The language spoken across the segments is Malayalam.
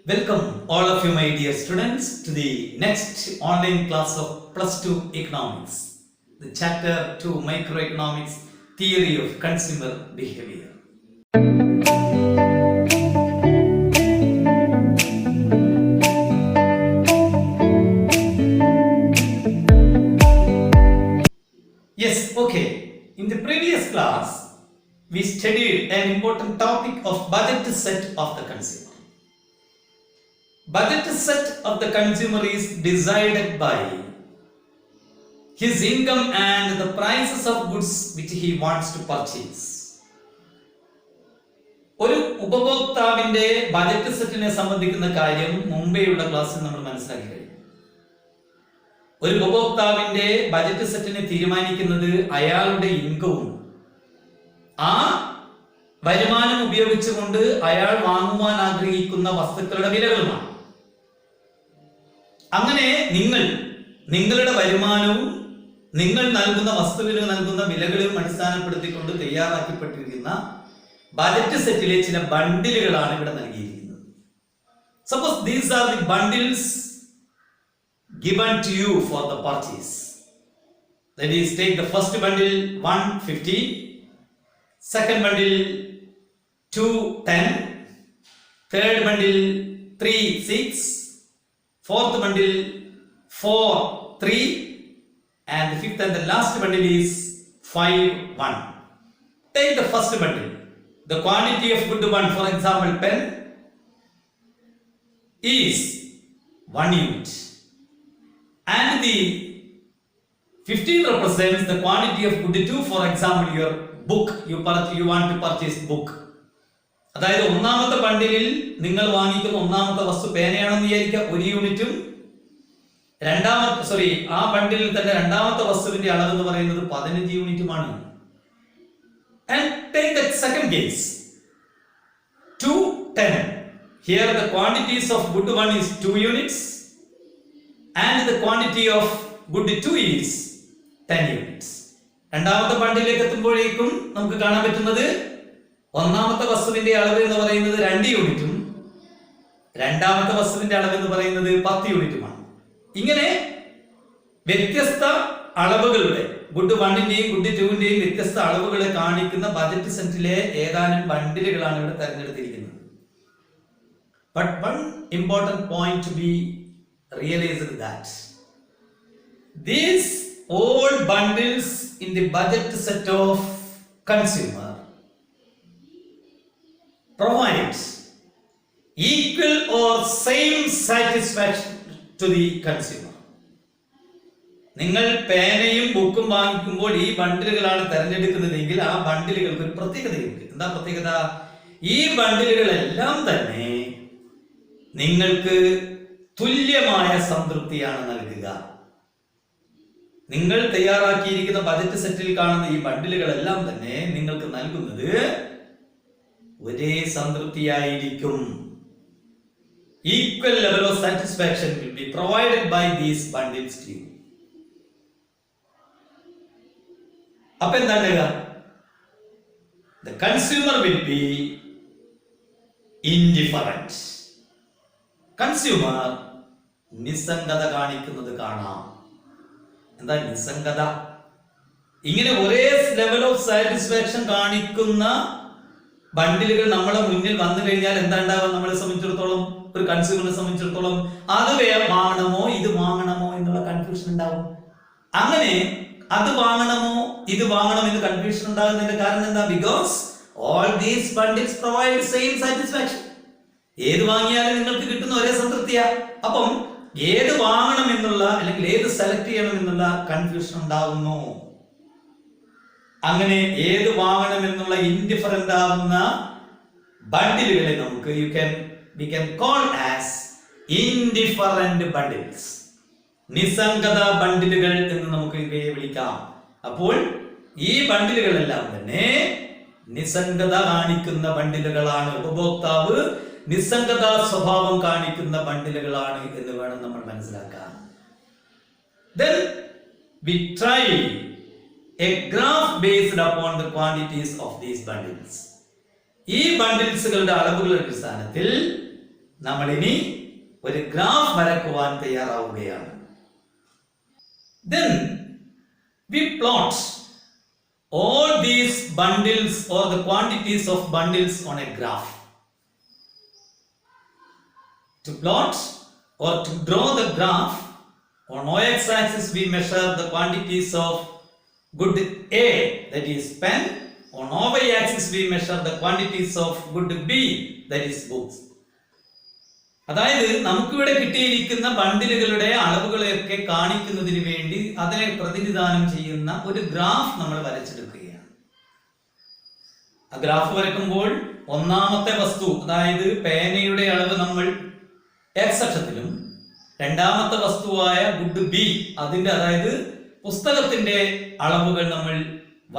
Welcome all of you my dear students to the next online class of Plus 2 Economics, the Chapter 2 Microeconomics Theory of Consumer Behavior. Yes, okay. In the previous class, we studied an important topic of budget set of the consumer. Budget set of the consumer is decided by his income and the prices of goods which he wants to purchase. ഒരു ഉപഭോക്താവിന്റെ ബജറ്റ് സെറ്റിനെ സംബന്ധിക്കുന്ന കാര്യം മുമ്പേയുള്ള ക്ലാസ്സിൽ നമ്മൾ മനസ്സിലാക്കി കഴിഞ്ഞു. ഒരു ഉപഭോക്താവിന്റെ ബജറ്റ് സെറ്റിനെ തീരുമാനിക്കുന്നത് അയാളുടെ ഇൻകവും ആ വരുമാനം ഉപയോഗിച്ചുകൊണ്ട് അയാൾ വാങ്ങുവാൻ ആഗ്രഹിക്കുന്ന വസ്തുക്കളുടെ വിലകളുമാണ്. അങ്ങനെ നിങ്ങളുടെ വരുമാനവും നിങ്ങൾ നൽകുന്ന വസ്തുവിന് നൽകുന്ന വിലകളും അടിസ്ഥാനപ്പെടുത്തിക്കൊണ്ട് തയ്യാറാക്കപ്പെട്ടിരിക്കുന്ന ബജറ്റ് സെറ്റിലെ ചില ബണ്ടിലുകളാണ് ഇവിടെ നൽകിയിരിക്കുന്നത്. Suppose these are the bundles given to you for the purchase. That is, take the first bundle 150, second bundle 210, third bundle 36, fourth bundle 43, and the fifth and the last bundle is 51. Take the first bundle. The quantity of good one, for example, pen is 1 unit. And the 15 represents the quantity of good 2. For example, your book, you want to purchase book. അതായത് ഒന്നാമത്തെ ബണ്ടിലിൽ നിങ്ങൾ വാങ്ങിക്കുന്ന ഒന്നാമത്തെ വസ്തു പേനയാണെന്ന് വിചാരിക്കുക, 1 യൂണിറ്റും. ആ ബണ്ടിലിൽ തന്നെ രണ്ടാമത്തെ വസ്തുവിന്റെ അളവ് എന്ന് പറയുന്നത് 15 യൂണിറ്റുമാണ്. And take the second case, 210. Here the quantities of good 1 is 2 units. And the quantity of good 2 is 10 units. രണ്ടാമത്തെ ബണ്ടിലേക്ക് എത്തുമ്പോഴേക്കും നമുക്ക് കാണാൻ പറ്റുന്നത് ഒന്നാമത്തെ വസ്തുവിന്റെ അളവ് എന്ന് പറയുന്നത് 2 യൂണിറ്റും രണ്ടാമത്തെ വസ്തുവിന്റെ അളവ് എന്ന് പറയുന്നത് 10 യൂണിറ്റുമാണ്. ഇങ്ങനെ വ്യത്യസ്ത അളവുകളുടെ ഗുഡ് 1ന്റെയും ഗുഡ് 2ന്റെയും വ്യത്യസ്ത അളവുകളെ കാണിക്കുന്ന ബജറ്റ് സെറ്റിലെ ഏതാനും ബണ്ടിലുകളാണ് ഇവിടെ തിരഞ്ഞെടുത്തിരിക്കുന്നത്. But one important point to be realized that these all bundles in the budget set of consumer provides equal or same satisfaction to the consumer. നിങ്ങൾ പേനയും ബുക്കും വാങ്ങിക്കുമ്പോൾ ഈ ബണ്ടിലുകളാണ് തിരഞ്ഞെടുക്കുന്നതെങ്കിൽ ആ ബണ്ടിലുകൾക്ക് ഒരു പ്രത്യേകതയുണ്ട്. എന്താ പ്രത്യേകത? ഈ ബണ്ടിലുകളെല്ലാം തന്നെ നിങ്ങൾക്ക് തുല്യമായ സംതൃപ്തിയാണ് നൽകുക. നിങ്ങൾ തയ്യാറാക്കിയിരിക്കുന്ന ബജറ്റ് സെറ്റിൽ കാണുന്ന ഈ ബണ്ടിലുകളെല്ലാം തന്നെ നിങ്ങൾക്ക് നൽകുന്നത് ഒരേ സംതൃപ്തിയായിരിക്കും. Equal level of satisfaction will be provided by these bundles to you. അപ്പൊ എന്താണ്? The consumer will be indifferent. Consumer നിസ്സംഗത കാണിക്കുന്നത് കാണാം. എന്താ നിസ്സംഗത? ഇങ്ങനെ ഒരേ ലെവൽ ഓഫ് സാറ്റിസ്ഫാക്ഷൻ കാണിക്കുന്ന ബണ്ടിലുകൾ നമ്മളെ മുന്നിൽ വന്നു കഴിഞ്ഞാൽ എന്താ ഉണ്ടാവുക? നമ്മളെ സംബന്ധിച്ചിടത്തോളം, ഒരു കൺസ്യൂമറിനെ സംബന്ധിച്ചിടത്തോളം അത് വാങ്ങണമോ ഇത് വാങ്ങണമോ എന്നുള്ള കൺഫ്യൂഷൻ ഉണ്ടാവും. അങ്ങനെ അത് വാങ്ങണമോ ഇത് വാങ്ങണമെന്ന് കൺഫ്യൂഷൻ ഉണ്ടാകുന്നതിന്റെ കാരണം എന്താ? Because all these bundles provide same satisfaction. ഏത് വാങ്ങിയാലും നിങ്ങൾക്ക് കിട്ടുന്ന ഒരേ സംതൃപ്തിയാ. അപ്പം ഏത് വാങ്ങണം എന്നുള്ള അല്ലെങ്കിൽ ഏത് സെലക്ട് ചെയ്യണം എന്നുള്ള കൺഫ്യൂഷൻ ഉണ്ടാകുന്നു. അങ്ങനെ ഏത് വാങ്ങണം എന്നുള്ള ഇൻഡിഫറന്റ് ആവുന്ന ബണ്ടിലുകളെ നമുക്ക് we can call as indifferent bundles. നിസ്സംഗത ബണ്ടിലുകൾ എന്ന് നമുക്ക് ഇവയെ വിളിക്കാം. അപ്പോൾ ഈ ബണ്ടിലുകളെല്ലാം തന്നെ നിസ്സംഗത കാണിക്കുന്ന ബണ്ടിലുകളാണ്. ഉപഭോക്താവ് നിസ്സംഗത സ്വഭാവം കാണിക്കുന്ന ബണ്ടിലുകളാണ് എന്ന് വേണം നമ്മൾ മനസ്സിലാക്കാൻ. Then we try a graph based upon the quantities of these bundles. ഈ ബണ്ടിൽസുകളുടെ അളവുകളുടെ അടിസ്ഥാനത്തിൽ നമ്മൾ ഇനി ഒരു graph വരക്കുവാൻ തയ്യാറാവുകയാണ്. Then we plot all these bundles or the quantities of bundles on a graph. To plot or to draw the graph, on y-axis we measure the quantities of good A, that is pen. On y-axis we measure the quantities of good B, that is books. അതായത് നമുക്കിവിടെ കിട്ടിയിരിക്കുന്ന ബണ്ടിലുകളുടെ അളവുകളെയൊക്കെ കാണിക്കുന്നതിന് വേണ്ടി അതിനെ പ്രതിനിധാനം ചെയ്യുന്ന ഒരു ഗ്രാഫ് നമ്മൾ വരച്ചെടുക്കുകയാണ്. ആ ഗ്രാഫ് വരക്കുമ്പോൾ ഒന്നാമത്തെ വസ്തു, അതായത് പേനയുടെ അളവ് നമ്മൾ X അക്ഷത്തിലും, രണ്ടാമത്തെ വസ്തുവായ ഗുഡ് ബി അതിന്റെ, അതായത് പുസ്തകത്തിന്റെ അളവുകൾ നമ്മൾ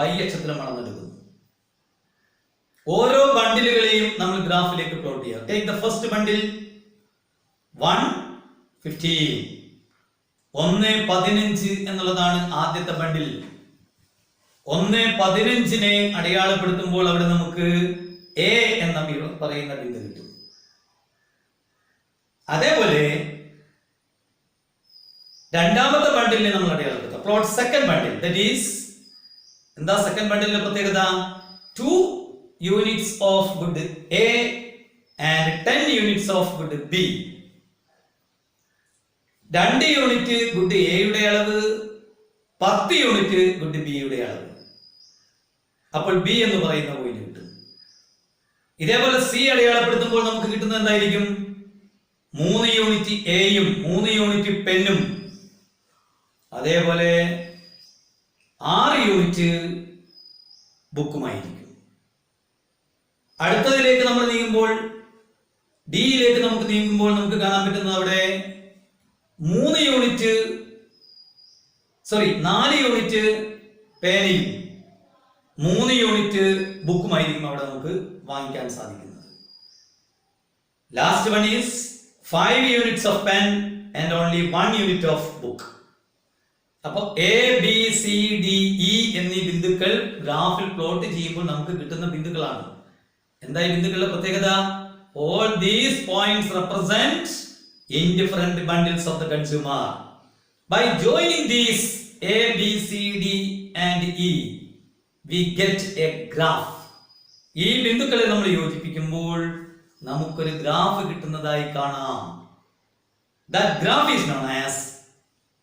Y അക്ഷത്തിലും അളന്നെടുക്കുന്നു. ഓരോ ബണ്ടിലുകളെയും നമ്മൾ ഗ്രാഫിലേക്ക് പ്ലോട്ട് ചെയ്യാം. ടേക്ക് ദ ഫസ്റ്റ് ബണ്ടിൽ 115 1:15 എന്നുള്ളതാണ് ആദ്യത്തെ ബണ്ടിൽ. 1:15 അടയാളപ്പെടുത്തുമ്പോൾ അവിടെ നമുക്ക് A എന്ന പറയുന്ന ബിന്ദു കിട്ടും. അതേപോലെ രണ്ടാമത്തെ ബണ്ടിലിനെ നമ്മൾ അടയാളപ്പെടുത്താം. Plot second bundle, that is എന്താ സെക്കൻഡ് ബണ്ടിലിന്റെ പ്രത്യേകത? 2 units of good A and 10 units of good B. 2 unit good എയുടെ അളവ്, 10 യൂണിറ്റ് ഗുഡ് ബിയുടെ അളവ്. അപ്പോൾ ബി എന്ന് പറയുന്ന പോയിന്റ് കിട്ടും. ഇതേപോലെ സി അടയാളപ്പെടുത്തുമ്പോൾ നമുക്ക് കിട്ടുന്നത് എന്തായിരിക്കും? 3 യൂണിറ്റ് എയും 3 യൂണിറ്റ് പെന്നും, അതേപോലെ 6 യൂണിറ്റ് ബുക്കുമായിരിക്കും. അടുത്തതിലേക്ക് നമ്മൾ നീങ്ങുമ്പോൾ, ഡിയിലേക്ക് നമുക്ക് നീങ്ങുമ്പോൾ നമുക്ക് കാണാൻ പറ്റുന്നത് അവിടെ 4 യൂണിറ്റ് പേനയും 3 യൂണിറ്റ് ബുക്കുമായിരിക്കും അവിടെ നമുക്ക് വാങ്ങിക്കാൻ സാധിക്കുന്നത്. Last one is 5 units of pen and only 1 unit of book. അപ്പോൾ A B C D E എന്നീ ബിന്ദുക്കൾ ഗ്രാഫിൽ പ്ലോട്ട് ചെയ്യുമ്പോൾ നമുക്ക് കിട്ടുന്ന ബിന്ദുക്കളാണ്. എന്തായി ബിന്ദുക്കളുടെ പ്രത്യേകത? All these points represent indifferent bundles of the consumer. By joining these A, B, C, D and E, we get a graph. ഈ ബിന്ദുക്കളെ നമ്മൾ യോജിപ്പിക്കുമ്പോൾ നമുക്കൊരു ഗ്രാഫ് കിട്ടുന്നതായി കാണാം. That graph is known as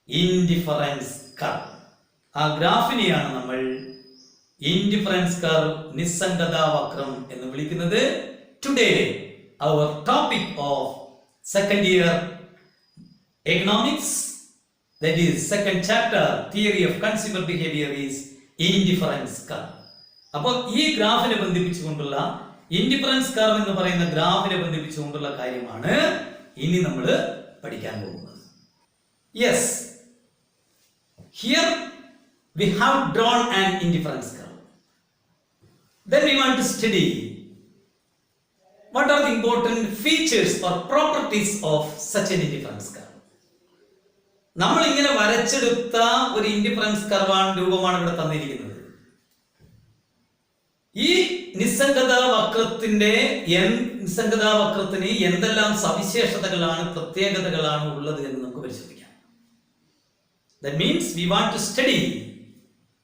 indifference curve. ആ ഗ്രാഫിനെയാണ് നമ്മൾ ഇൻഡിഫറൻസ് കർവ്, നിസ്സംഗത വക്രം എന്ന് വിളിക്കുന്നത്. Today our topic of second year economics, that is second chapter, theory of consumer behavior, is indifference curve. അപ്പോൾ ഈ ഗ്രാഫിനെ ബന്ധിപ്പിച്ചുകൊണ്ടുള്ള, ഇൻഡിഫറൻസ് കർവ് എന്ന് പറയുന്ന ഗ്രാഫിനെ ബന്ധിപ്പിച്ചുകൊണ്ടുള്ള കാര്യമാണ് ഇനി നമ്മൾ പഠിക്കാൻ പോകുന്നത്. Yes, here we have drawn an indifference curve. Then we want to study what are the important features or properties of such an indifference curve. നമ്മൾ ഇങ്ങനെ വരച്ചെടുത്ത ഒരു ഇൻഡിഫറൻസ് കർവാണ് രൂപമാണ് ഇവിടെ തന്നിരിക്കുന്നത്. ഈ നിസ്സംഗതാ വക്രത്തിന് എന്തെല്ലാം സവിശേഷതകളാണ്, പ്രത്യേകതകളാണ് ഉള്ളത് എന്ന് നമുക്ക് പരിശോധിക്കാം. That means we want to study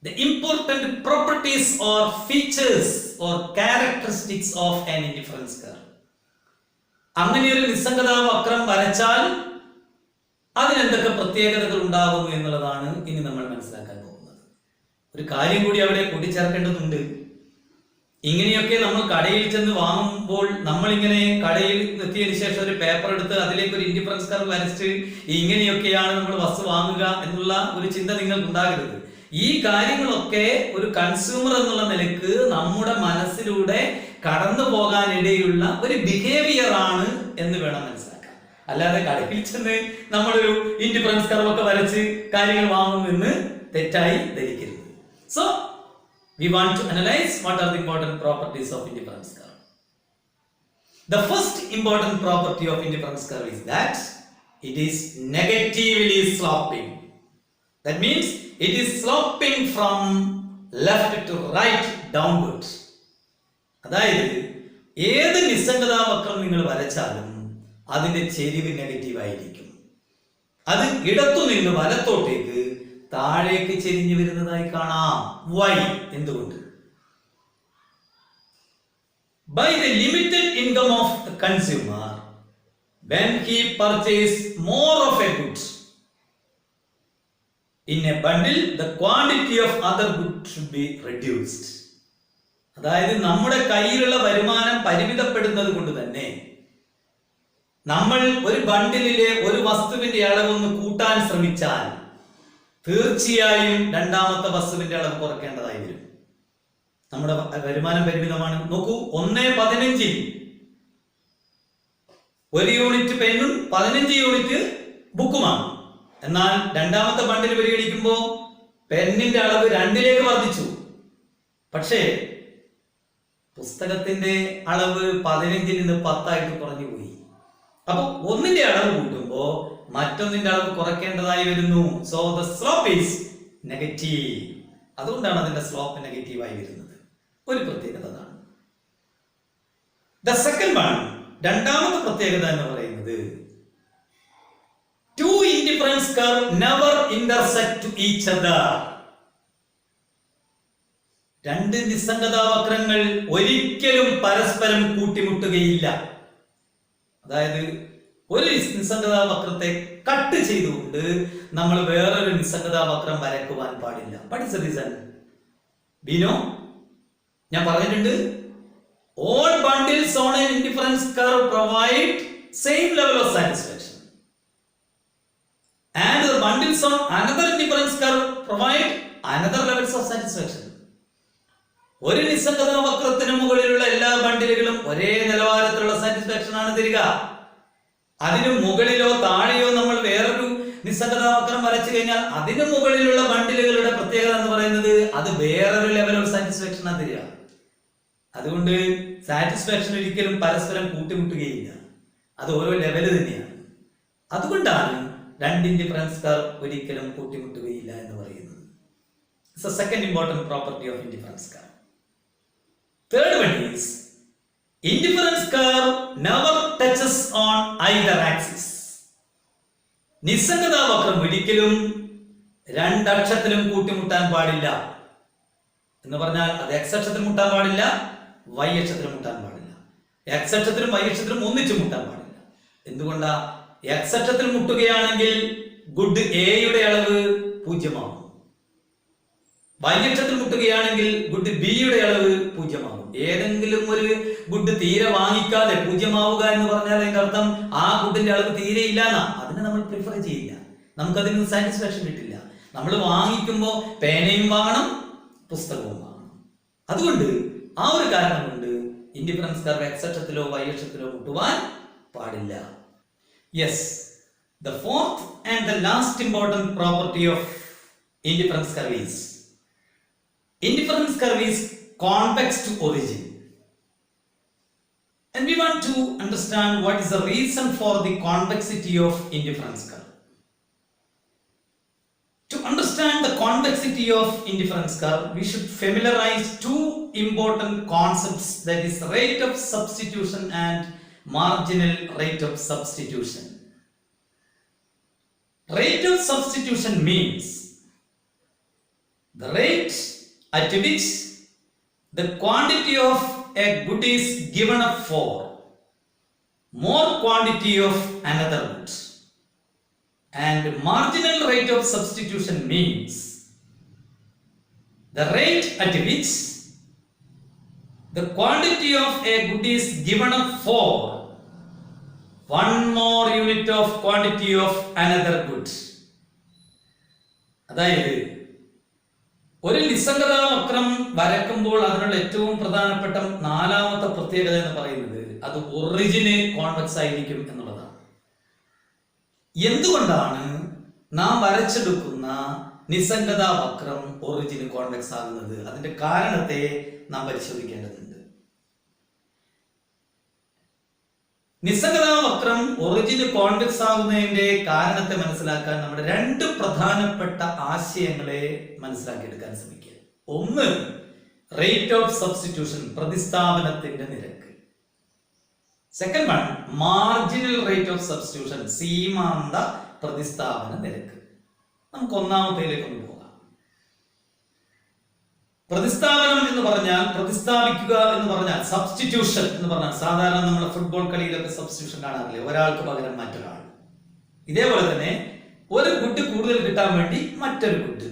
the important properties or features or characteristics of an indifference curve. അങ്ങനെ ഒരു നിസ്സംഗതാ വക്രം വരച്ചാൽ അതിനെന്തൊക്കെ പ്രത്യേകതകൾ ഉണ്ടാകുന്നു എന്നുള്ളതാണ് ഇനി നമ്മൾ മനസ്സിലാക്കാൻ പോകുന്നത്. ഒരു കാര്യം കൂടി അവിടെ കൂട്ടിച്ചേർക്കേണ്ടതുണ്ട്. ഇങ്ങനെയൊക്കെ നമ്മൾ കടയിൽ ചെന്ന് വാങ്ങുമ്പോൾ നമ്മളിങ്ങനെ കടയിൽ എത്തിയതിനു ശേഷം ഒരു പേപ്പർ എടുത്ത് അതിലേക്ക് ഒരു ഇൻഡിഫറൻസ് കർവ് വരച്ച് ഇങ്ങനെയൊക്കെയാണ് നമ്മൾ വസ്തു വാങ്ങുക എന്നുള്ള ഒരു ചിന്ത നിങ്ങൾക്ക് ഉണ്ടാകരുത്. ഈ കാര്യങ്ങളൊക്കെ ഒരു കൺസ്യൂമർ എന്നുള്ള നിലക്ക് നമ്മുടെ മനസ്സിലൂടെ കടന്നു പോകാനിടയുള്ള ഒരു ബിഹേവിയർ ആണ് എന്ന് വേണം മനസ്സിലാക്കാൻ. അല്ലാതെ കടയിൽ ചെന്ന് നമ്മളൊരു ഇൻഡിഫറൻസ് കർവ് ഒക്കെ വരച്ച് കാര്യങ്ങൾ വാങ്ങുമെന്ന് തെറ്റായി ധരിക്കരുത്. So we want to analyze what are the important properties of indifference curve. The first important property of indifference curve is that it is negatively sloping. That means it is sloping from left to right downwards. അതായത് ഏത് നിസ്സംഗതാ വക്രം നിങ്ങൾ വരച്ചാലും അതിന്റെ ചെരിവ് നെഗറ്റീവ് ആയിരിക്കും. അത് ഇടത്തു നിന്ന് വലത്തോട്ടേക്ക് താഴേക്ക് ചെരിഞ്ഞു വരുന്നതായി കാണാം. വൈ? എന്തുകൊണ്ട്? By the limited income of the consumer, when he purchases more of a good in a bundle, the quantity of other goods should be reduced. അതായത് നമ്മുടെ കയ്യിലുള്ള വരുമാനം പരിമിതപ്പെടുന്നത് കൊണ്ട് തന്നെ നമ്മൾ ഒരു ബണ്ടിലിലെ ഒരു വസ്തുവിന്റെ അളവൊന്ന് കൂട്ടാൻ ശ്രമിച്ചാൽ തീർച്ചയായും രണ്ടാമത്തെ വസ്തുവിന്റെ അളവ് കുറയ്ക്കേണ്ടതായി വരും. നമ്മുടെ വരുമാനം പരിമിതമാണ്. നോക്കൂ, 1.15 1 യൂണിറ്റ് പെന്നും 15 യൂണിറ്റ് ബുക്കുമാണ്. എന്നാൽ രണ്ടാമത്തെ ബണ്ടിൽ പരിഗണിക്കുമ്പോൾ പെന്നിന്റെ അളവ് 2ലേക്ക് വർദ്ധിച്ചു. പക്ഷേ പുസ്തകത്തിന്റെ അളവ് 15 നിന്ന് 10 കുറഞ്ഞു പോയി. അപ്പൊ ഒന്നിന്റെ അളവ് കൂട്ടുമ്പോ മറ്റൊന്നിന്റെ അളവ് കുറയ്ക്കേണ്ടതായി വരുന്നു. So the slope is negative. അതുകൊണ്ടാണ് അതിന്റെ സ്ലോപ്പ് നെഗറ്റീവായി വരുന്നത്. ഒരു പ്രത്യേകത അതാണ്. ദ സെക്കൻഡ് വൺ, രണ്ടാമത്തെ പ്രത്യേകത എന്ന് പറയുന്നത് two indifference curve never intersect to each other. രണ്ട് നിസ്സംഗതാ വക്രങ്ങൾ ഒരിക്കലും പരസ്പരം കൂട്ടിമുട്ടുകയില്ല. അതായത് ഒരു നിസ്സംഗതാ വക്രത്തെ കട്ട് ചെയ്തുകൊണ്ട് നമ്മൾ വേറൊരു നിസ്സംഗതാ വക്രം വരക്കുവാൻ പാടില്ല. What is the reason? Bino, ഞാൻ പറഞ്ഞിട്ടുണ്ട്, all bundles on an indifference curve provide same level of satisfaction, and the bundles on another indifference curve provide another levels of satisfaction. ഒരു നിസ്സംഗതാ വക്രത്തിന് മുകളിലുള്ള എല്ലാ ബണ്ടിലുകളും ഒരേ നിലവാരത്തിലുള്ള സാറ്റിസ്ഫാക്ഷൻ ആണ് തരിക. അതിന് മുകളിലോ താഴെയോ നമ്മൾ വേറൊരു നിസ്സംഗതാ വക്രം വരച്ചു കഴിഞ്ഞാൽ അതിന് മുകളിലുള്ള ബണ്ടിലുകളുടെ പ്രത്യേകത എന്ന് പറയുന്നത് അത് വേറൊരു ലെവൽ ഓഫ് സാറ്റിസ്ഫാക്ഷൻ ആണ് തരിക. അതുകൊണ്ട് സാറ്റിസ്ഫാക്ഷൻ ഒരിക്കലും പരസ്പരം കൂട്ടിമുട്ടുകയില്ല. അത് ഓരോ ലെവല് തന്നെയാണ്. അതുകൊണ്ടാണ് രണ്ട് ഇൻഡിഫറൻസ് കർവ് ഒരിക്കലും കൂട്ടിമുട്ടുകയില്ല എന്ന് പറയുന്നത്. It's A second important property of indifference curve. Third one is indifference curve never touches on either axis. നിസ്സംഗതാ വക്രം ഒരിക്കലും രണ്ടക്ഷത്തിലും കൂട്ടിമുട്ടാൻ പാടില്ല. എന്ന് പറഞ്ഞാൽ അത് എക്സ് അക്ഷത്തിൽ മുട്ടാൻ പാടില്ല, വൈ അക്ഷത്തിൽ മുട്ടാൻ പാടില്ല. എക്സ് അക്ഷത്തിലും വൈ അക്ഷത്തിലും ഒന്നിച്ചു മുട്ടാൻ പാടില്ല. എന്തുകൊണ്ടാ? എക്സ് അക്ഷത്തിൽ മുട്ടുകയാണെങ്കിൽ ഗുഡ് എയുടെ അളവ് 0 ആവും. വൈ അക്ഷത്തിൽ മുട്ടുകയാണെങ്കിൽ ഗുഡ് ബിയുടെ അളവ് 0 ആവും. ഏതെങ്കിലും ഒരു ഗുഡ് തീരെ വാങ്ങിക്കാതെ 0 ആവുക എന്ന് പറഞ്ഞാൽ അതിന്റെ അർത്ഥം ആ ഗുഡിന്റെ അളവ് തീരെ ഇല്ലാന്നാ. അതിനെ നമ്മൾ പ്രിഫർ ചെയ്യില്ല. നമുക്കതിന് സാറ്റിസ്ഫാക്ഷൻ കിട്ടില്ല. നമ്മൾ വാങ്ങിക്കുമ്പോൾ പേനയും വാങ്ങണം, പുസ്തകവും വാങ്ങണം. അതുകൊണ്ട് ആ ഒരു കാരണം കൊണ്ട് ഇൻഡിഫറൻസ് കർവ് എക്സ് അക്ഷത്തിലോ വൈ അക്ഷത്തിലോ മുട്ടുവാൻ പാടില്ല. Yes, the fourth and the last important property of indifference curve is indifference curve is convex to origin, and we want to understand what is the reason for the convexity of indifference curve. To understand the convexity of indifference curve, we should familiarize two important concepts, that is rate of substitution and marginal rate of substitution. Rate of substitution means the rate at which the quantity of a good is given up for more quantity of another good. And marginal rate of substitution means the rate at which the quantity of a good is given up for one more unit of quantity of another good. അതായത് ഒരു നിസ്സംഗതാ വക്രം വരക്കുമ്പോൾ അതിനുള്ള ഏറ്റവും പ്രധാനപ്പെട്ട നാലാമത്തെ പ്രത്യേകത എന്ന് പറയുന്നത് അത് ഒറിജിന് കോൺവെക്സ് ആയിരിക്കും എന്നുള്ളതാണ്. എന്തുകൊണ്ടാണ് നാം വരച്ചെടുക്കുന്ന നിസ്സംഗതാ വക്രം ഒറിജിന് കോൺവെക്സ് ആകുന്നത്? അതിന്റെ കാരണത്തെ നാം പരിശോധിക്കേണ്ടതുണ്ട്. നിസ്സംഗതാ വക്രം ഒറിജിന് കോൺവെക്സ് ആകുന്നതിന്റെ കാരണത്തെ മനസ്സിലാക്കാൻ നമ്മുടെ രണ്ട് പ്രധാനപ്പെട്ട ആശയങ്ങളെ മനസ്സിലാക്കിയെടുക്കാൻ ശ്രമിക്കുക. ഒന്ന്, റേറ്റ് ഓഫ് സബ്സ്റ്റിറ്റ്യൂഷൻ, പ്രതിസ്ഥാപനത്തിന്റെ നിരക്ക്. Second one marginal rate of substitution, സീമാന്ത പ്രതിസ്ഥാപന നിരക്ക്. നമുക്ക് ഒന്നാമത്തേലേക്ക് ഒന്ന് പോകാം. പ്രതിസ്ഥാപനം എന്ന് പറഞ്ഞാൽ, പ്രതിസ്ഥാപിക്കുക എന്ന് പറഞ്ഞാൽ, സബ്സ്റ്റിറ്റ്യൂഷൻ എന്ന് പറഞ്ഞാൽ സാധാരണ നമ്മൾ ഫുട്ബോൾ കളിയിലൊക്കെ സബ്സ്റ്റിറ്റ്യൂഷൻ കാണാറില്ലേ, ഒരാൾക്ക് പകരം മറ്റൊരാൾ. ഇതേപോലെ തന്നെ ഒരു ഗുഡ് കൂടുതൽ കിട്ടാൻ വേണ്ടി മറ്റൊരു ഗുഡ്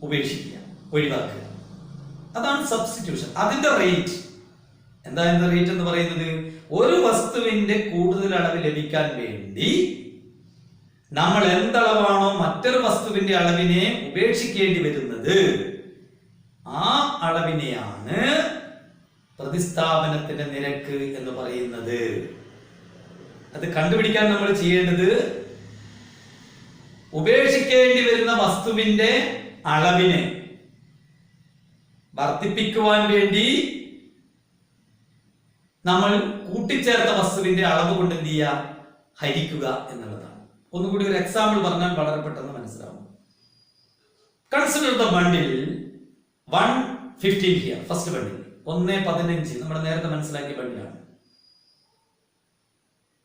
ഉപേക്ഷിക്കുക, ഒഴിവാക്കുക, അതാണ് സബ്സ്റ്റിറ്റ്യൂഷൻ. അതിന്റെ റേറ്റ് എന്താ? റേറ്റ് എന്ന് പറയുന്നത് ഒരു വസ്തുവിന്റെ കൂടുതൽ അളവ് ലഭിക്കാൻ വേണ്ടി നമ്മൾ എന്തളവാണോ മറ്റൊരു വസ്തുവിന്റെ അളവിനെ ഉപേക്ഷിക്കേണ്ടി വരുന്നത്, ആ അളവിനെയാണ് പ്രതിസ്ഥാപനത്തിന്റെ നിരക്ക് എന്ന് പറയുന്നത്. അത് കണ്ടുപിടിക്കാൻ നമ്മൾ ചെയ്യേണ്ടത് ഉപേക്ഷിക്കേണ്ടി വരുന്ന വസ്തുവിന്റെ അളവിനെ വർദ്ധിപ്പിക്കുവാൻ വേണ്ടി നമ്മൾ കൂട്ടിച്ചേർത്ത വസ്തുവിന്റെ അളവ് കൊണ്ട് എന്ത് ചെയ്യുക? ഹരിക്കുക എന്നുള്ളതാണ്. ഒന്നുകൂടി ഒരു എക്സാമ്പിൾ പറഞ്ഞാൽ വളരെ പെട്ടെന്ന് മനസ്സിലാവും. Consider the bundle 115 here. First bundle 1.15 നമ്മൾ നേരത്തെ മനസ്സിലാക്കിയ ബണ്ടിലാണ്.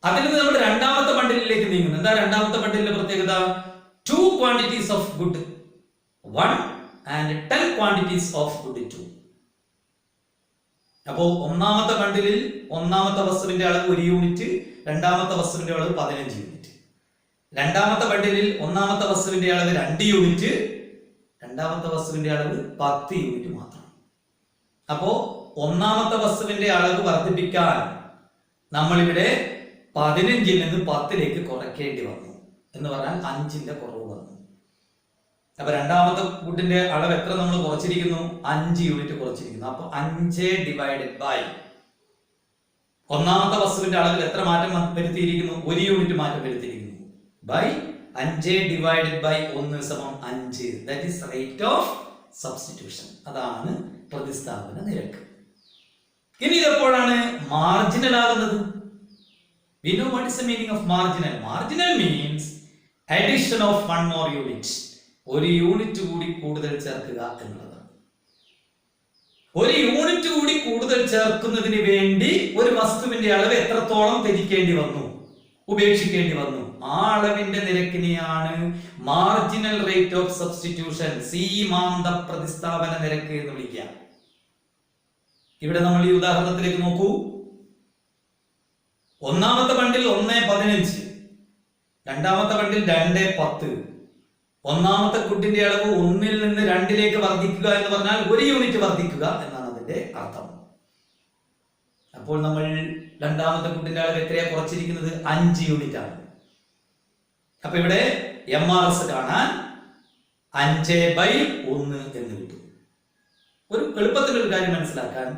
അതിൽ നിന്ന് നമ്മൾ രണ്ടാമത്തെ ബണ്ടിലേക്ക് നീങ്ങുന്നു. എന്താ രണ്ടാമത്തെ ബണ്ടിലിന്റെ പ്രത്യേകത? 2 quantities of good 1 and 10 quantities of good 2. അപ്പോ ഒന്നാമത്തെ ബണ്ടിലിൽ ഒന്നാമത്തെ വസ്തുവിന്റെ അളവ് 1 യൂണിറ്റ്, രണ്ടാമത്തെ വസ്തുവിന്റെ അളവ് 15 യൂണിറ്റ്. രണ്ടാമത്തെ ബണ്ടിലിൽ ഒന്നാമത്തെ വസ്തുവിന്റെ അളവ് 2 യൂണിറ്റ്, രണ്ടാമത്തെ വസ്തുവിന്റെ അളവ് 10 യൂണിറ്റ് മാത്രം. അപ്പോ ഒന്നാമത്തെ വസ്തുവിന്റെ അളവ് വർദ്ധിപ്പിക്കാൻ നമ്മളിവിടെ 15 നിന്ന് 10 കുറയ്ക്കേണ്ടി വന്നു എന്ന് പറഞ്ഞാൽ 5ന്റെ കുറവ് വന്നു. അപ്പൊ രണ്ടാമത്തെ ഗുഡിന്റെ അളവ് എത്ര നമ്മൾ കുറച്ചിരിക്കുന്നു? 5 യൂണിറ്റ് കുറച്ചിരിക്കുന്നു. അപ്പൊ 5 ഡിവൈഡഡ് ബൈ ഒന്നാമത്തെ വസ്തുവിന്റെ അളവിൽ എത്ര മാറ്റം വരുത്തിയിരിക്കുന്നു? 1 യൂണിറ്റ് മാറ്റം വരുത്തിയിരിക്കുന്നു. ബൈ 5 ഡിവൈഡഡ് ബൈ 1 സമം 5. That is rate of substitution. അതാണ് പ്രതിസ്ഥാപന നിരക്ക്. ഇനി ഇതെപ്പോഴാണ് മാർജിനൽ ആകുന്നത്? We know what is the meaning of marginal. Marginal means addition of 1 more unit. ഒരു യൂണിറ്റ് കൂടി കൂടുതൽ ചേർക്കുക എന്നുള്ളതാണ്. ഒരു യൂണിറ്റ് കൂടി കൂടുതൽ ചേർക്കുന്നതിന് വേണ്ടി ഒരു വസ്തുവിന്റെ അളവ് എത്രത്തോളം ത്യജിക്കേണ്ടി വന്നു, ഉപേക്ഷിക്കേണ്ടി വന്നു, ആ അളവിന്റെ നിരക്കിനെയാണ് മാർജിനൽ റേറ്റ് ഓഫ് സബ്സ്റ്റിറ്റ്യൂഷൻ, സീമാന്ത പ്രതിസ്ഥാപന നിരക്ക് എന്ന് വിളിക്കുക. ഇവിടെ നമ്മൾ ഈ ഉദാഹരണത്തിലേക്ക് നോക്കൂ. ഒന്നാമത്തെ ബണ്ടിൽ 1.15, രണ്ടാമത്തെ ബണ്ടിൽ 2.10. ഒന്നാമത്തെ ഗുഡിന്റെ അളവ് 1 നിന്ന് 2 വർദ്ധിക്കുക എന്ന് പറഞ്ഞാൽ 1 യൂണിറ്റ് വർദ്ധിക്കുക എന്നാണ് അതിന്റെ അർത്ഥം. അപ്പോൾ നമ്മൾ രണ്ടാമത്തെ ഗുഡിന്റെ അളവ് എത്രയാ കുറച്ചിരിക്കുന്നത്? 5 യൂണിറ്റ് ആണ്. അപ്പൊ ഇവിടെ MRS കാണാൻ 5/1 എന്ന് കിട്ടും. ഒരു എളുപ്പത്തിലൊരു കാര്യം മനസ്സിലാക്കാൻ,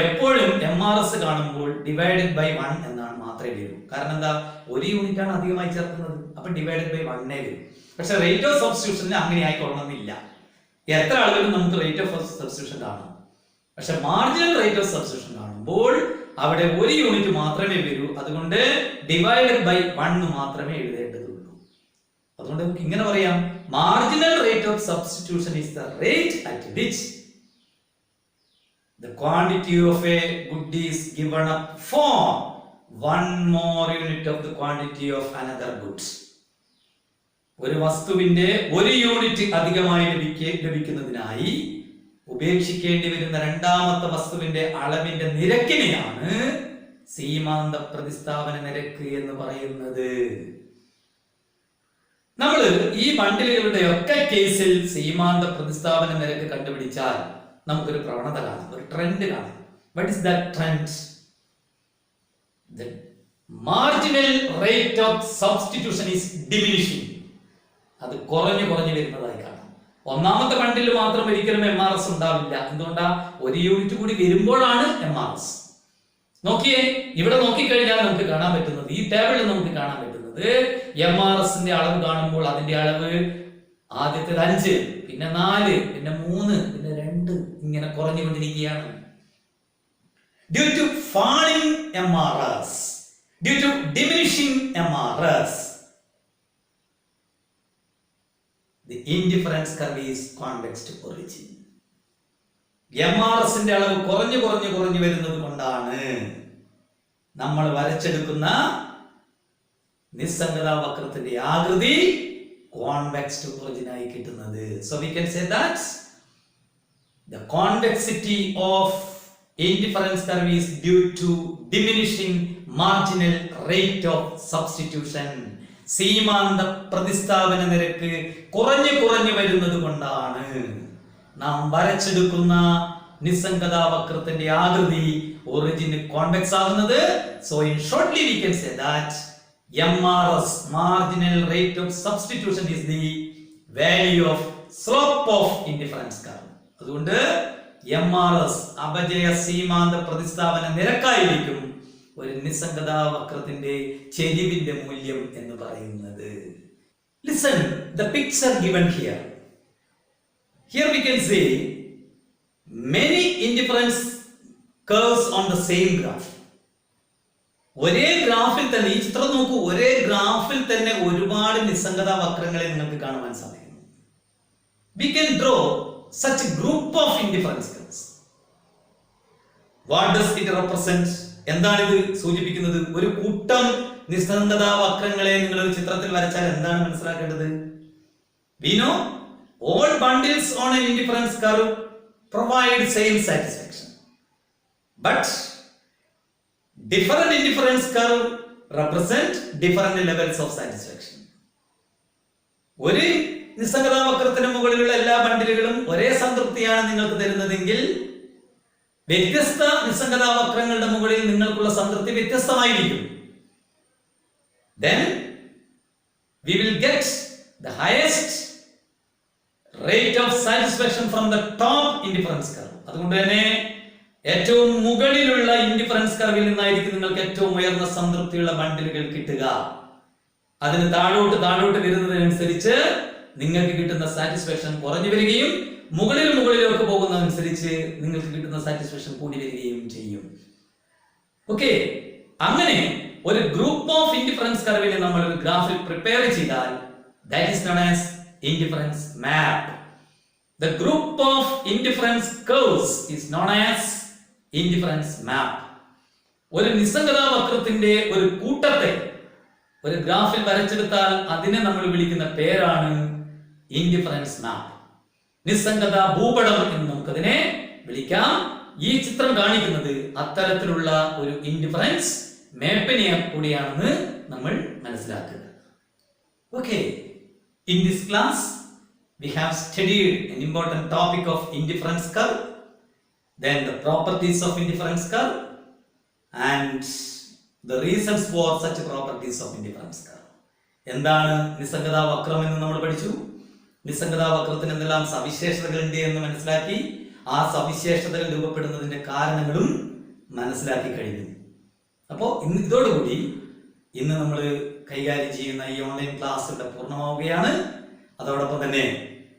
എപ്പോഴും MRS കാണുമ്പോൾ ഡിവൈഡഡ് ബൈ 1 എന്നാണ് മാത്രമേ വരൂ. കാരണം എന്താ? 1 യൂണിറ്റ് ആണ് അധികമായി ചേർക്കുന്നത്. അപ്പൊ ഡിവൈഡഡ് ബൈ 1 വരും. പക്ഷെ റേറ്റ് ഓഫ് സബ്സ്റ്റിറ്റ്യൂഷന് അങ്ങനെ ആയിക്കൊള്ളണമെന്നില്ല. എത്ര ആളുകളും നമുക്ക് റേറ്റ് ഓഫ് സബ്സ്റ്റിറ്റ്യൂഷൻ കാണാം. പക്ഷെ മാർജിനൽ റേറ്റ് ഓഫ് സബ്സ്റ്റിറ്റ്യൂഷൻ കാണുമ്പോൾ അവിടെ 1 യൂണിറ്റ് മാത്രമേ വരൂ. അതുകൊണ്ട് ഡിവൈഡഡ് ബൈ 1 മാത്രമേ എഴുതേണ്ടതുള്ളൂ. അതുകൊണ്ട് നമുക്ക് ഇങ്ങനെ പറയാം, marginal rate of substitution is the rate at which the quantity of a good is given up for 1 more unit of the quantity of another good. ഒരു വസ്തുവിന്റെ 1 യൂണിറ്റ് അധികമായി ലഭിക്കുന്നതിനായി ഉപേക്ഷിക്കേണ്ടി വരുന്ന രണ്ടാമത്തെ വസ്തുവിന്റെ അളവിന്റെ നിരക്കിനെയാണ് സീമാന്ത പ്രതിസ്ഥാപന നിരക്ക് എന്ന് പറയുന്നത്. നമ്മൾ ഈ ബണ്ടിലുകളുടെ ഒക്കെ കേസിൽ സീമാന്ത പ്രതിസ്ഥാപന നിരക്ക് കണ്ടുപിടിച്ചാൽ നമുക്കൊരു പ്രവണത കാണാം, ഒരു ട്രെൻഡ് കാണാം. What is that trend? The marginal rate of substitution is diminishing. അത് കുറഞ്ഞു വരുന്നതായി കാണാം. ഒന്നാമത്തെ ബണ്ടിൽ മാത്രം ഒരിക്കലും MRS ഉണ്ടാവില്ല. എന്തുകൊണ്ടാ? 1 യൂണിറ്റ് കൂടി വരുമ്പോഴാണ് MRS. നോക്കിയേ, ഇവിടെ നോക്കിക്കഴിഞ്ഞാൽ നമുക്ക് കാണാൻ പറ്റുന്നത്, ഈ ടേബിളിൽ നമുക്ക് കാണാൻ പറ്റുന്നത് MRSന്റെ അളവ് കാണുമ്പോൾ അതിന്റെ അളവ് ആദ്യത്തെ 5, പിന്നെ 4, പിന്നെ 3, പിന്നെ 2 ഇങ്ങനെ കുറഞ്ഞുകൊണ്ടിരിക്കുകയാണ്. Due to falling MRS, due to diminishing MRS, the indifference curve is convex to origin. MRSന്റെ അളവ് കുറഞ്ഞു വരുന്നത് കൊണ്ടാണ് നമ്മൾ വരച്ചെടുക്കുന്ന നിസ്സംഗതാ വക്രത്തിന്റെ ആകൃതി കോൺവെക്സ് ഒറിജിൻ ആയി കിട്ടുന്നത്. So we can say that the convexity of indifference curve is due to diminishing marginal rate of substitution. സീമാന്ത പ്രതിസ്ഥാപന നിരക്ക് കുറഞ്ഞു വരുന്നത് കൊണ്ടാണ് നാം വരച്ചെടുക്കുന്ന നിസ്സംഗതാ വക്രത്തിന്റെ ആകൃതി ഒറിജിന് കോൺവെക്സ് ആകുന്നത്. So in shortly we can say that MRS, marginal rate of substitution, is the value of slope of indifference curve. അതുകൊണ്ട് MRS അപജയ സീമാന്ത പ്രതിസ്ഥാപന നിരക്കായിരിക്കും ഒരു നിസ്സംഗതാ വക്രത്തിന്റെ ചെരിവിന്റെ മൂല്യം എന്ന് പറയുന്നത്. Listen, the picture given here. Here we can see many indifference curves on the same graph. ഒരേ ഗ്രാഫിൽ തന്നെ, ഈ ചിത്രം നോക്കൂ, ഒരേ ഗ്രാഫിൽ തന്നെ ഒരുപാട് നിസ്സംഗതാ വക്രങ്ങളെ നിങ്ങൾക്ക് കാണുവാൻ സാധിക്കുന്നു. We can draw such a group of indifference curves. What does it represent? എന്താണ് ഇത് സൂചിപ്പിക്കുന്നത്? ഒരു കൂട്ടം നിസ്സംഗതാ വക്രങ്ങളെ നിങ്ങൾ ഒരു ചിത്രത്തിൽ വരച്ചാൽ എന്താണ് മനസ്സിലാക്കേണ്ടത്? We know all bundles on an indifference curve provide same satisfaction, but different indifference curve represent different levels of satisfaction. ഒരു നിസ്സംഗതാ വക്രത്തിന് മുകളിലുള്ള എല്ലാ ബണ്ടിലുകളും ഒരേ സംതൃപ്തിയാണ് നിങ്ങൾക്ക് തരുന്നതെങ്കിൽ വ്യത്യസ്ത നിസ്സംഗതാ വക്രങ്ങളുടെ മുകളിൽ നിങ്ങൾക്കുള്ള സംതൃപ്തി വ്യത്യസ്തമായിരിക്കും. Then we will get the highest rate of satisfaction from the top indifference curve. അതുകൊണ്ട് തന്നെ ഏറ്റവും മുകളിലുള്ള ഇൻഡിഫറൻസ് കർവിൽ നിന്നായിരിക്കും നിങ്ങൾക്ക് ഏറ്റവും ഉയർന്ന സംതൃപ്തിയുള്ള ബണ്ടിലുകൾ കിട്ടുക. അതിന് താഴോട്ട് വരുന്നതിനനുസരിച്ച് നിങ്ങൾക്ക് കിട്ടുന്ന സാറ്റിസ്ഫാക്ഷൻ കുറഞ്ഞു വരികയും മുകളിലേക്ക് പോകുന്നതനുസരിച്ച് നിങ്ങൾക്ക് കിട്ടുന്ന സാറ്റിസ്ഫാക്ഷൻ കൂടി വരികയും ചെയ്യും. ഓക്കെ, അങ്ങനെ ഒരു ഗ്രൂപ്പ് ഓഫ് ഇൻഡിഫറൻസ് കർവിനെ നമ്മൾ ഒരു ഗ്രാഫിൽ പ്രിപ്പയർ ചെയ്താൽ that is known as indifference map. The group of indifference curves is known as indifference map. ഒരു നിസ്സംഗതാ വക്രത്തിന്റെ ഒരു കൂട്ടത്തെ ഒരു ഗ്രാഫിൽ വരച്ചെടുത്താൽ അതിനെ നമ്മൾ വിളിക്കുന്ന പേരാണ് ഇൻഡിഫറൻസ് മാപ്പ്. നിസ്സംഗതാ ഭൂപടം എന്ന് നമുക്കതിനെ വിളിക്കാം. ഈ ചിത്രം കാണിക്കുന്നത് അത്തരത്തിലുള്ള ഒരു ഇൻഡിഫറൻസ് മാപ്പിനെ കൂടിയാണെന്ന് നമ്മൾ മനസ്സിലാക്കുക. Okay, in this class we have studied an important topic of indifference curve, then the properties of indifference curve and the reasons for such properties of indifference curve. എന്താണ് നിസ്സംഗതാ വക്രം എന്ന് നമ്മൾ പഠിച്ചു. നിസ്സംഗതാ വക്രത്തിന് എന്തെല്ലാം സവിശേഷതകളുണ്ട് എന്ന് മനസ്സിലാക്കി. ആ സവിശേഷതകൾ രൂപപ്പെടുന്നതിന്റെ കാരണങ്ങളും മനസ്സിലാക്കി കഴിഞ്ഞു. അപ്പോൾ ഇതോടുകൂടി ഇന്ന് നമ്മൾ കൈകാര്യം ചെയ്യുന്ന ഈ ഓൺലൈൻ ക്ലാസ് ഇവിടെ പൂർണ്ണമാവുകയാണ്. അതോടൊപ്പം തന്നെ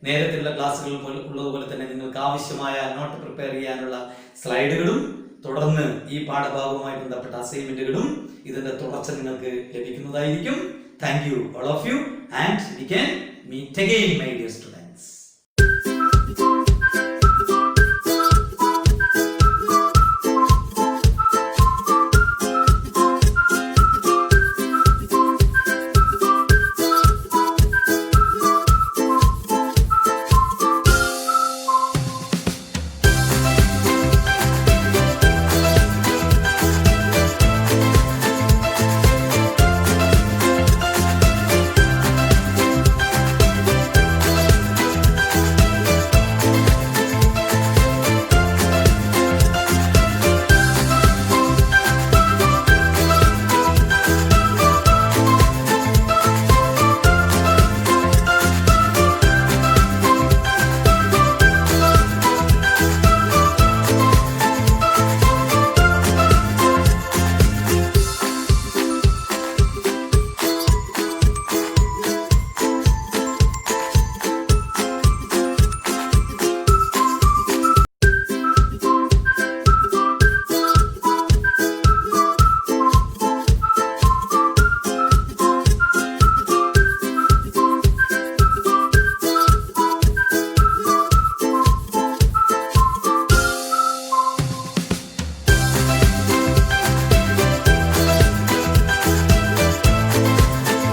നേരത്തെയുള്ള ക്ലാസ്സുകൾ ഉള്ളതുപോലെ തന്നെ നിങ്ങൾക്ക് ആവശ്യമായ നോട്ട് പ്രിപ്പയർ ചെയ്യാനുള്ള സ്ലൈഡുകളും തുടർന്ന് ഈ പാഠഭാഗവുമായി ബന്ധപ്പെട്ട അസൈൻമെന്റുകളും ഇതിന്റെ തുടർച്ച നിങ്ങൾക്ക് ലഭിക്കുന്നതായിരിക്കും. Thank you all of you and we can meet again my dear students.